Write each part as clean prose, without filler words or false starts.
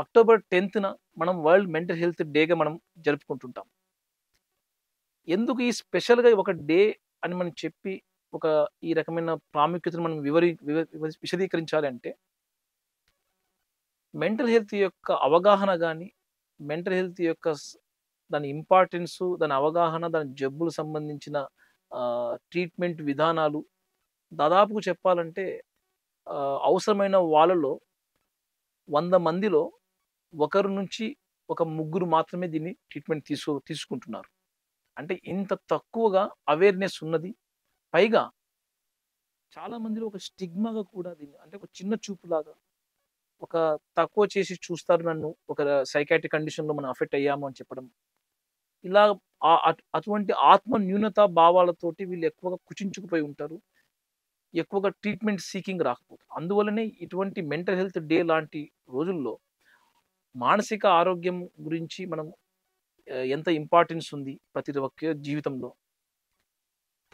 October 10న మనం world mental health డేగా మనం జరుపుకుంటుంటాం. ఎందుకు ఈ స్పెషల్‌గా ఒక డే అని మనం చెప్పి, ఒక ఈ రకమైన ప్రాముఖ్యతను మనం వివరి వివ వివ విశదీకరించాలి అంటే, మెంటల్ హెల్త్ యొక్క అవగాహన గాని, మెంటల్ హెల్త్ యొక్క దాని ఇంపార్టెన్సు, దాని అవగాహన, దాని జబ్బులకు సంబంధించిన ట్రీట్మెంట్ విధానాలు దాదాపుగా చెప్పాలంటే అవసరమైన వాళ్ళలో 100 మందిలో ఒకరు నుంచి ఒక ముగ్గురు మాత్రమే దీన్ని ట్రీట్మెంట్ తీసుకుంటున్నారు. అంటే ఇంత తక్కువగా అవేర్‌నెస్ ఉన్నది. పైగా చాలా మందిలో ఒక స్టిగ్మాగా కూడా దీన్ని, అంటే ఒక చిన్న చూపులాగా, ఒక తక్కువ చేసి చూస్తారు నన్ను, ఒక సైకియాట్రిక్ కండిషన్‌లో మనం అఫెక్ట్ అయ్యాము అని చెప్పడం. ఇలా అటువంటి ఆత్మ న్యూనత భావాలతోటి వీళ్ళు ఎక్కువగా కుచించుకుపోయి ఉంటారు. ఎక్కువగా ట్రీట్మెంట్ సీకింగ్ రాకపోతే. అందువల్లనే ఇటువంటి మెంటల్ హెల్త్ డే లాంటి రోజుల్లో మానసిక ఆరోగ్యం గురించి మనం ఎంత ఇంపార్టెన్స్ ఉంది ప్రతి ఒక్క జీవితంలో.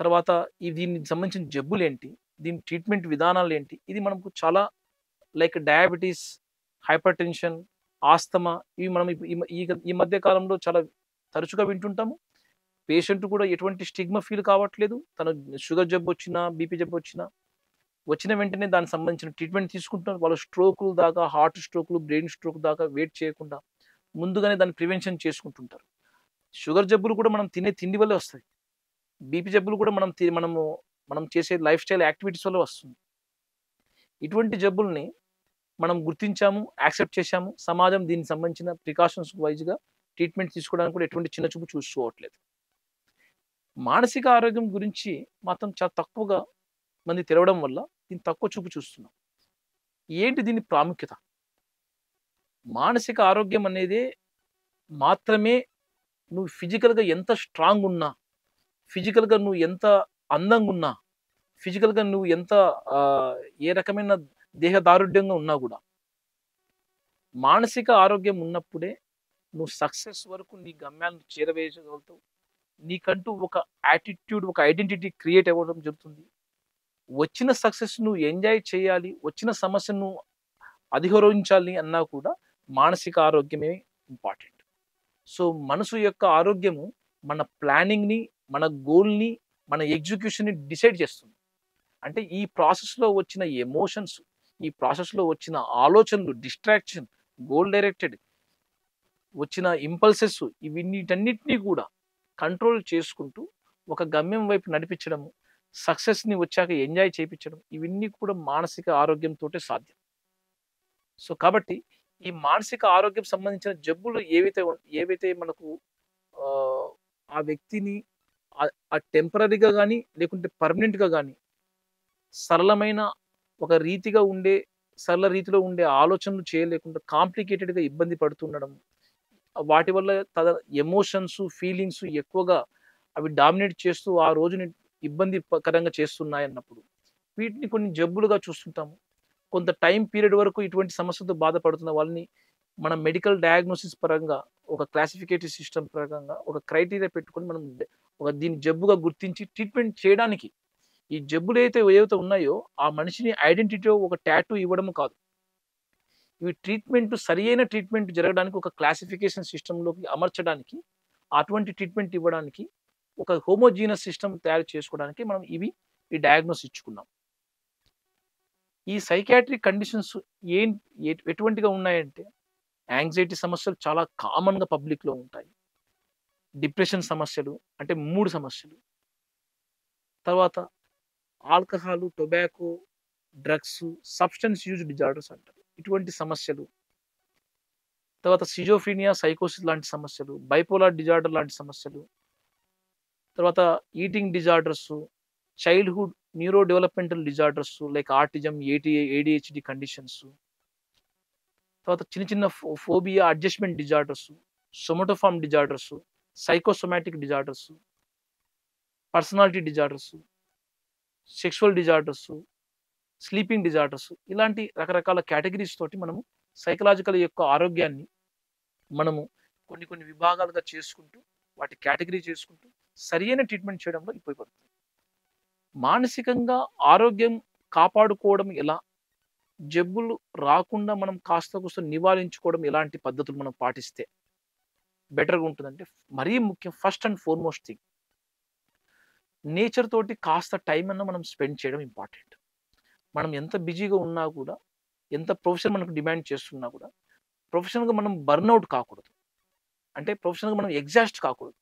తర్వాత దీనికి సంబంధించిన జబ్బులేంటి? దీని ట్రీట్మెంట్ విధానాలేంటి? ఇది మనకు చాలా like diabetes, hyper tension, asthma ఇవి మనం ఈ మధ్య కాలంలో చాలా తరచుగా వింటుంటాము. పేషెంట్ కూడా ఎటువంటి స్టిగ్మా ఫీల్ కావట్లేదు. తను షుగర్ జబ్బొచ్చినా, బీపీ జబ్బొచ్చినా, వచ్చిన వెంటనే దానికి సంబంధించిన ట్రీట్మెంట్ తీసుకుంటున్నారు. వాళ్ళు స్ట్రోకులు దాకా, హార్ట్ స్ట్రోకులు, బ్రెయిన్ స్ట్రోక్ దాకా వెయిట్ చేయకుండా ముందుగానే దాన్ని ప్రివెన్షన్ చేసుకుంటుంటారు. షుగర్ జబ్బులు కూడా మనం తినే తిండి వల్లే వస్తాయి. బీపీ జబ్బులు కూడా మనం చేసే లైఫ్ స్టైల్ యాక్టివిటీస్ వల్ల వస్తుంది. ఇటువంటి జబ్బుల్ని మనం గుర్తించాము, యాక్సెప్ట్ చేశాము. సమాజం దీనికి సంబంధించిన ప్రికాషన్స్ వైస్‌గా ట్రీట్మెంట్ తీసుకోవడానికి కూడా ఎటువంటి చిన్న చూపు చూసుకోవట్లేదు. మానసిక ఆరోగ్యం గురించి మాత్రం చాలా తక్కువగా మంది తెలవడం వల్ల దీన్ని తక్కువ చూపు చూస్తున్నాం. ఏంటి దీని ప్రాముఖ్యత? మానసిక ఆరోగ్యం అనేదే మాత్రమే నువ్వు ఫిజికల్‌గా ఎంత స్ట్రాంగ్ ఉన్నా, ఫిజికల్‌గా నువ్వు ఎంత అందంగున్నా, ఫిజికల్‌గా నువ్వు ఎంత ఏ రకమైన దేహదారుఢ్యంగా ఉన్నా గూడా, మానసిక ఆరోగ్యం ఉన్నప్పుడే నువ్వు సక్సెస్ వరకు నీ గమ్యాలను చేరవేయగలుగుతావు. నీకంటూ ఒక యాటిట్యూడ్, ఒక ఐడెంటిటీ క్రియేట్ అవ్వడం జరుగుతుంది. వచ్చిన సక్సెస్ నువ్వు ఎంజాయ్ చేయాలి, వచ్చిన సమస్యను నువ్వు అధిరోహించాలి అన్నా కూడా మానసిక ఆరోగ్యమే ఇంపార్టెంట్. సో, మనసు యొక్క ఆరోగ్యము మన ప్లానింగ్‌ని, మన గోల్‌ని, మన ఎగ్జిక్యూషన్‌ని డిసైడ్ చేస్తుంది. అంటే ఈ ప్రాసెస్‌లో వచ్చిన ఎమోషన్స్, ఈ ప్రాసెస్‌లో వచ్చిన ఆలోచనలు, డిస్ట్రాక్షన్, గోల్ డైరెక్టెడ్ వచ్చిన ఇంపల్సెస్ వీటన్నిటిని కూడా కంట్రోల్ చేసుకుంటూ ఒక గమ్యం వైపు నడిపించడము, సక్సెస్‌ని వచ్చాక ఎంజాయ్ చేపించడం, ఇవన్నీ కూడా మానసిక ఆరోగ్యంతోటే సాధ్యం. సో, కాబట్టి ఈ మానసిక ఆరోగ్యం సంబంధించిన జబ్బులు ఏవైతే మనకు ఆహ్, ఆ వ్యక్తిని టెంపరరీగా గాని, లేకుంటే పర్మనెంట్‌గా గాని సరళమైన ఒక రీతిగా ఉండే సరళ రీతిలో ఉండే ఆలోచనలు చేయలేకుండా కాంప్లికేటెడ్‌గా ఇబ్బంది పడుతుండడం. వాటి వల్ల ఎమోషన్స్, ఫీలింగ్స్ ఎక్కువగా అవి డామినేట్ చేస్తూ ఆ రోజుని కరంగా చేస్తున్నాయన్నప్పుడు, వీటిని కొన్ని జబ్బులుగా చూస్తుంటాము. కొంత టైమ్ పీరియడ్ వరకు ఇటువంటి సమస్యలతో బాధపడుతున్న వాళ్ళని మన మెడికల్ డయాగ్నోసిస్ పరంగా, ఒక క్లాసిఫికేటివ్ సిస్టమ్ పరంగా ఒక క్రైటీరియా పెట్టుకొని మనం దీన్ని జబ్బుగా గుర్తించి ట్రీట్మెంట్ చేయడానికి, ఈ జబ్బులు ఏవైతే ఉన్నాయో ఆ మనిషిని ఐడెంటిటీ ఒక టాటూ ఇవ్వడం కాదు. ఇవి సరియైన ట్రీట్మెంట్ జరగడానికి ఒక క్లాసిఫికేషన్ సిస్టమ్‌లోకి అమర్చడానికి, అటువంటి ట్రీట్మెంట్ ఇవ్వడానికి ఒక హోమోజీనస్ సిస్టమ్ తయారు చేసుకోవడానికి మనం ఈ డయాగ్నోస్ ఇచ్చుకున్నాం. ఈ సైకియాట్రిక్ కండిషన్స్ ఏం ఎటువంటిగా ఉన్నాయంటే, యాంగ్జైటీ సమస్యలు చాలా కామన్‌గా పబ్లిక్‌లో ఉంటాయి. డిప్రెషన్ సమస్యలు అంటే మూడ్ సమస్యలు. తర్వాత alcohol, tobacco, drugs, substance use disorders అంటారు. ఇటువంటి సమస్యలు. తర్వాత సిజోఫ్రీనియా, సైకోసిస్ లాంటి సమస్యలు, బైపోలార్ డిజార్డర్ లాంటి సమస్యలు. తర్వాత eating disorders, childhood neuro developmental disorders like autism, ADHD conditions. తర్వాత చిన్న చిన్న phobia, adjustment disorders, somatoform disorders, psychosomatic disorders, personality disorders, sexual disorders, sleeping disorders, ఇలాంటి రకరకాల కేటగరీస్ తోటి మనము సైకలాజికల్ యొక్క ఆరోగ్యాన్ని మనము కొన్ని విభాగాలుగా చేసుకుంటూ, వాటి కేటగరీ చేసుకుంటూ సరియైన ట్రీట్మెంట్ చేయడంలో ఉపయోగపడుతుంది. మానసికంగా ఆరోగ్యం కాపాడుకోవడం ఎలా? జబ్బులు రాకుండా మనం కాస్త కూస్త నివారించుకోవడం ఎలాంటి పద్ధతులు మనం పాటిస్తే బెటర్‌గా ఉంటుందంటే, మరీ ముఖ్యం first and foremost thing nature తోటి కాస్త టైమ్ అన్నా మనం స్పెండ్ చేయడం ఇంపార్టెంట్. మనం ఎంత బిజీగా ఉన్నా కూడా, ఎంత ప్రొఫెషన్ మనకు డిమాండ్ చేస్తున్నా కూడా, ప్రొఫెషనల్‌గా మనం బర్న్‌ఔట్ కాకూడదు. అంటే ప్రొఫెషనల్‌గా మనం ఎగ్జాస్ట్ కాకూడదు.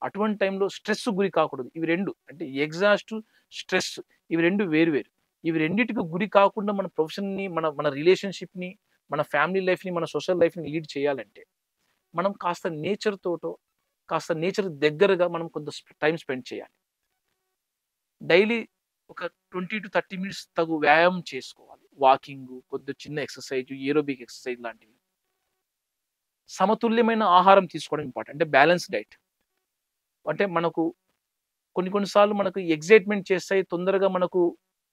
అటువంటి టైంలో స్ట్రెస్ గురి కాకూడదు. ఇవి 2 అంటే ఎగ్జాస్ట్, స్ట్రెస్ ఇవి 2 వేరు వేరు. ఇవి రెండిటికి గురి కాకుండా మన ప్రొఫెషన్‌ని, మన మన రిలేషన్‌షిప్‌ని, మన ఫ్యామిలీ లైఫ్‌ని, మన సోషల్ లైఫ్‌ని లీడ్ చేయాలంటే, మనం కాస్త నేచర్ తోటో, కాస్త నేచర్ దగ్గరగా మనం కొంత టైమ్ స్పెండ్ చేయాలి. డైలీ ఒక 20-30 మినిట్స్ తగు వ్యాయామం చేసుకోవాలి. వాకింగు, కొద్దిగా చిన్న ఎక్సర్‌సైజు, ఏరోబిక్ ఎక్సర్‌సైజ్ లాంటివి. సమతుల్యమైన ఆహారం తీసుకోవడం ఇంపార్టెంట్. అంటే బ్యాలెన్స్ డైట్. అంటే మనకు కొన్ని కొన్ని సార్లు మనకు ఎక్సైట్‌మెంట్ చేస్తాయి. తొందరగా మనకు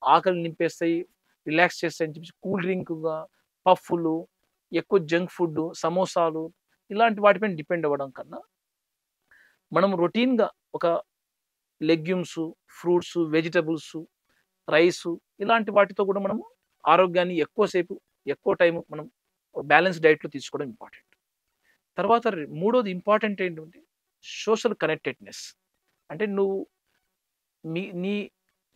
ఆకలి నింపేస్తాయి. రిలాక్స్ చేస్తాయని చెప్పేసి కూల్ డ్రింక్‌గా, పఫ్ఫులు, ఎక్కువ జంక్ ఫుడ్డు, సమోసాలు ఇలాంటి వాటి పైన డిపెండ్ అవ్వడం కన్నా, మనం రొటీన్‌గా ఒక లెగ్యూమ్సు, ఫ్రూట్సు, వెజిటబుల్సు, రైసు ఇలాంటి వాటితో కూడా మనము ఆరోగ్యాన్ని ఎక్కువ సేపు, ఎక్కువ టైము మనం బ్యాలెన్స్ డైట్‌లో తీసుకోవడం ఇంపార్టెంట్. తర్వాత మూడోది ఇంపార్టెంట్ ఏంటంటే సోషల్ కనెక్టెడ్‌నెస్. అంటే నువ్వు నీ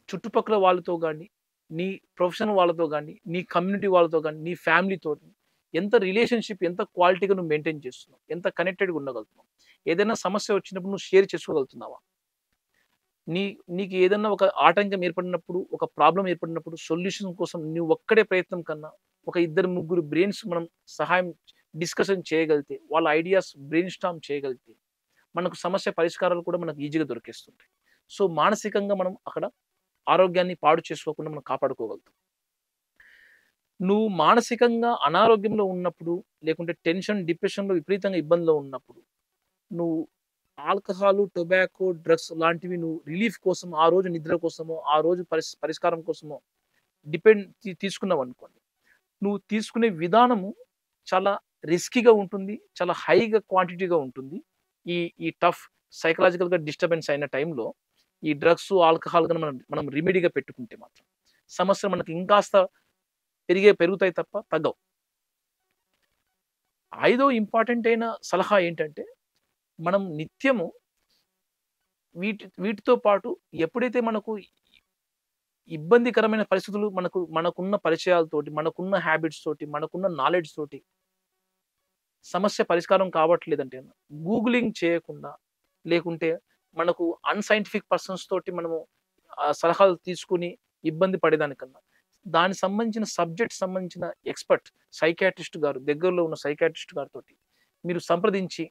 చుట్టుపక్కల వాళ్ళతో గాని, నీ ప్రొఫెషనల్ వాళ్ళతో గాని, నీ కమ్యూనిటీ వాళ్ళతో గాని, నీ ఫ్యామిలీతోటి ఎంత రిలేషన్‌షిప్ ఎంత క్వాలిటీగా నువ్వు మెయింటైన్ చేస్తున్నావు? ఎంత కనెక్టెడ్‌గా ఉండగలుగుతున్నావు? ఏదైనా సమస్య వచ్చినప్పుడు నువ్వు షేర్ చేసుకోగలుగుతున్నావా? నీ నీకు ఏదన్నా ఒక ఆటంకం ఏర్పడినప్పుడు, ఒక ప్రాబ్లమ్ ఏర్పడినప్పుడు సొల్యూషన్ కోసం నువ్వొక్కడే ప్రయత్నం కన్నా, ఒక ఇద్దరు, ముగ్గురు బ్రెయిన్స్ మనం సహాయం డిస్కషన్ చేయగలిగితే, వాళ్ళ ఐడియాస్ బ్రెయిన్ స్టార్మ్ చేయగలిగితే, మనకు సమస్య పరిష్కారాలు కూడా మనకు ఈజీగా దొరికేస్తుంటాయి. సో, మానసికంగా మనం అక్కడ ఆరోగ్యాన్ని పాడు చేసుకోకుండా మనం కాపాడుకోగలుగుతాం. నువ్వు మానసికంగా అనారోగ్యంలో ఉన్నప్పుడు, లేకుంటే టెన్షన్, డిప్రెషన్‌లో విపరీతంగా ఇబ్బందిలో ఉన్నప్పుడు, నువ్వు ఆల్కహాలు, టొబాకో, డ్రగ్స్ లాంటివి నువ్వు రిలీఫ్ కోసం, ఆ రోజు నిద్ర కోసమో, ఆ రోజు పరిష్కారం కోసమో తీసుకున్నావనుకోండి. నువ్వు తీసుకునే విధానము చాలా రిస్కీగా ఉంటుంది. చాలా హైగా క్వాంటిటీగా ఉంటుంది. ఈ ఈ టఫ్ సైకలాజికల్‌గా డిస్టర్బెన్స్ అయిన టైంలో ఈ డ్రగ్స్, ఆల్కహాల్ గన మనం మనం రెమెడీగా పెట్టుకుంటే మాత్రం సమస్యలు మనకి ఇంకాస్త పెరుగుతాయి తప్ప తగ్గవు. ఐదో ఇంపార్టెంట్ అయిన సలహా ఏంటంటే, మనం నిత్యము వీటితో పాటు ఎప్పుడైతే మనకు ఇబ్బందికరమైన పరిస్థితులు మనకున్న పరిచయాలతోటి, మనకున్న హాబిట్స్ తోటి, మనకున్న నాలెడ్జ్ తోటి సమస్య పరిష్కారం కావట్లేదంటే గూగులింగ్ చేయకుండా, లేకుంటే మనకు అన్‌సైంటిఫిక్ పర్సన్స్ తోటి మనము సలహాలు తీసుకొని ఇబ్బంది పడేదానికన్నా, దానికి సంబంధించిన సబ్జెక్ట్ సంబంధించిన ఎక్స్‌పర్ట్ సైకియాట్రిస్ట్ గారు, దగ్గరలో ఉన్న సైకియాట్రిస్ట్ గారితోటి మీరు సంప్రదించి,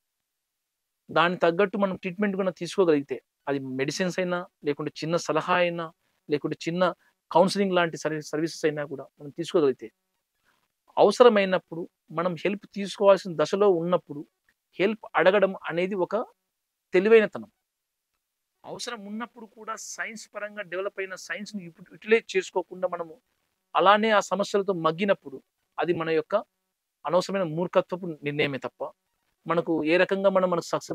దానికి తగ్గట్టు మనం ట్రీట్మెంట్ గూడా తీసుకోగలిగితే, అది మెడిసిన్స్ అయినా, లేకుంటే చిన్న సలహా అయినా, లేకుంటే చిన్న కౌన్సెలింగ్ లాంటి సర్వీసెస్ అయినా కూడా మనం తీసుకోగలిగితే, అవసరమైనప్పుడు మనం హెల్ప్ తీసుకోవాల్సిన దశలో ఉన్నప్పుడు, హెల్ప్ అడగడం అనేది ఒక తెలివైనతనం. అవసరం ఉన్నప్పుడు కూడా సైన్స్ పరంగా డెవలప్ అయిన సైన్స్‌ని యుటిలైజ్ చేసుకోకుండా మనము అలానే ఆ సమస్యలతో మగ్గినప్పుడు, అది మన యొక్క అనవసరమైన మూర్ఖత్వపు నిర్ణయమే తప్ప, మనకు ఏ రకంగా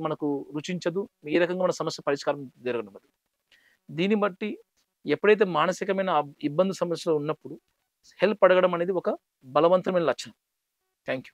మనకు రుచించదు. ఏ రకంగా మన సమస్య పరిష్కారం జరగనివ్వదు. దీన్ని బట్టి ఎప్పుడైతే మానసికమైన ఇబ్బంది సమస్యలు ఉన్నప్పుడు హెల్ప్ అడగడం అనేది ఒక బలవంతమైన లక్షణం. Thank you.